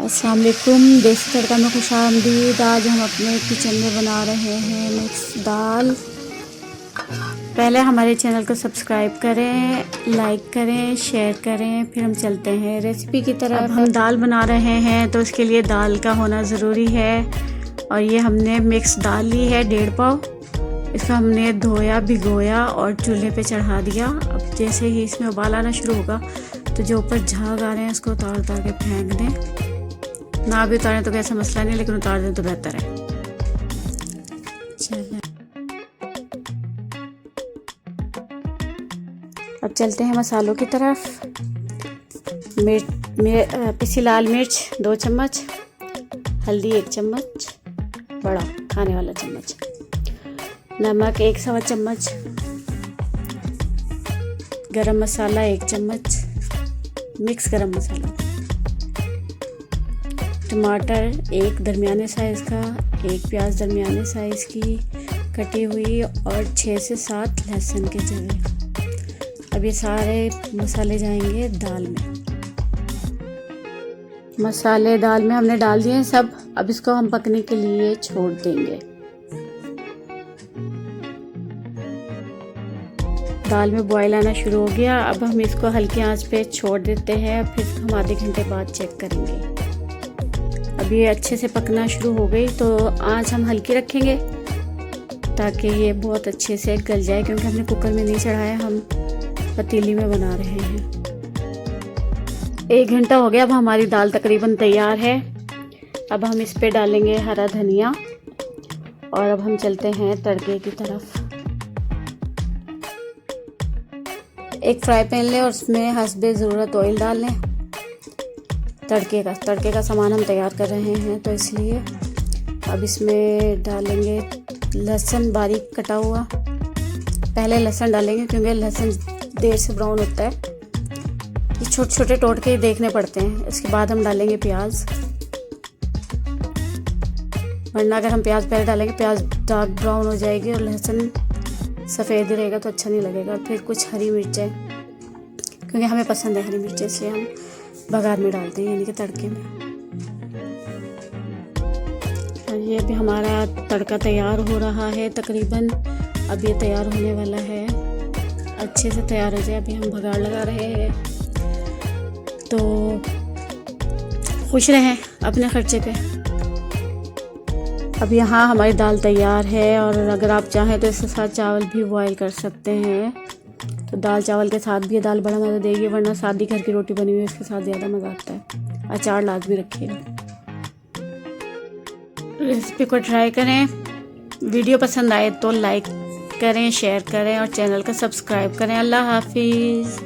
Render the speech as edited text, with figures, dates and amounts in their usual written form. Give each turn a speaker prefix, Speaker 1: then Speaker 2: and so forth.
Speaker 1: अस्सलाम वालेकुम, देसी तड़का में खुशामदीद। आज हम अपने किचन में बना रहे हैं मिक्स दाल। पहले हमारे चैनल को सब्सक्राइब करें, लाइक करें, शेयर करें, फिर हम चलते हैं रेसिपी की तरफ। अब हम दाल बना रहे हैं तो उसके लिए दाल का होना ज़रूरी है। और ये हमने मिक्स दाल ली है 1.5 पाव। इसको हमने धोया, भिगोया और चूल्हे पे चढ़ा दिया। अब जैसे ही इसमें उबाल आना शुरू होगा तो जो ऊपर झाग आ रहे हैं उसको उतार उतार के फेंक दें। ना भी उतारें तो कैसा मसला नहीं, लेकिन उतार दें तो बेहतर है। चलिए अब चलते हैं मसालों की तरफ। पिसी लाल मिर्च 2 चम्मच, हल्दी 1 चम्मच बड़ा खाने वाला चम्मच, नमक 1 सवा चम्मच, गरम मसाला 1 चम्मच, मिक्स गरम मसाला, टमाटर 1 दरमियाने साइज़ का, 1 प्याज दरमियाने साइज़ की कटी हुई और 6 से 7 लहसुन के जवे। अब ये सारे मसाले जाएंगे दाल में। मसाले दाल में हमने डाल दिए हैं सब। अब इसको हम पकने के लिए छोड़ देंगे। दाल में बॉयल आना शुरू हो गया। अब हम इसको हल्की आंच पे छोड़ देते हैं, फिर हम आधे घंटे बाद चेक करेंगे। अब ये अच्छे से पकना शुरू हो गई तो आंच हम हल्की रखेंगे ताकि ये बहुत अच्छे से गल जाए, क्योंकि हमने कुकर में नहीं चढ़ाया, हम पतीली में बना रहे हैं। 1 घंटा हो गया। अब हमारी दाल तकरीबन तैयार है। अब हम इस पे डालेंगे हरा धनिया और अब हम चलते हैं तड़के की तरफ। एक फ्राई पैन लें और उसमें हस्बे ज़रूरत ऑयल डाल लें। तड़के का सामान हम तैयार कर रहे हैं तो इसलिए अब इसमें डालेंगे लहसुन बारीक कटा हुआ। पहले लहसुन डालेंगे क्योंकि लहसुन देर से ब्राउन होता है। ये छोटे छोटे टोटके देखने पड़ते हैं। इसके बाद हम डालेंगे प्याज, वरना अगर हम प्याज पहले डालेंगे प्याज डार्क ब्राउन हो जाएगी और लहसुन सफ़ेद ही रहेगा तो अच्छा नहीं लगेगा। फिर कुछ हरी मिर्चें, क्योंकि हमें पसंद है हरी मिर्चें, इसलिए हम बघार में डालते हैं, यानी कि तड़के में। और ये अभी हमारा तड़का तैयार हो रहा है तकरीबन। अब ये तैयार होने वाला है, अच्छे से तैयार हो जाए। अभी हम बघार लगा रहे हैं। तो खुश रहें अपने खर्चे पे। अब यहाँ हमारी दाल तैयार है और अगर आप चाहें तो इसके साथ चावल भी बॉयल कर सकते हैं। तो दाल चावल के साथ भी ये दाल बड़ा मज़ा देगी, वरना सादी घर की रोटी बनी हुई इसके साथ ज़्यादा मज़ा आता है। अचार लाजमी रखिएगा। रेसिपी को ट्राई करें। वीडियो पसंद आए तो लाइक करें, शेयर करें और चैनल को सब्सक्राइब करें। अल्लाह हाफिज़।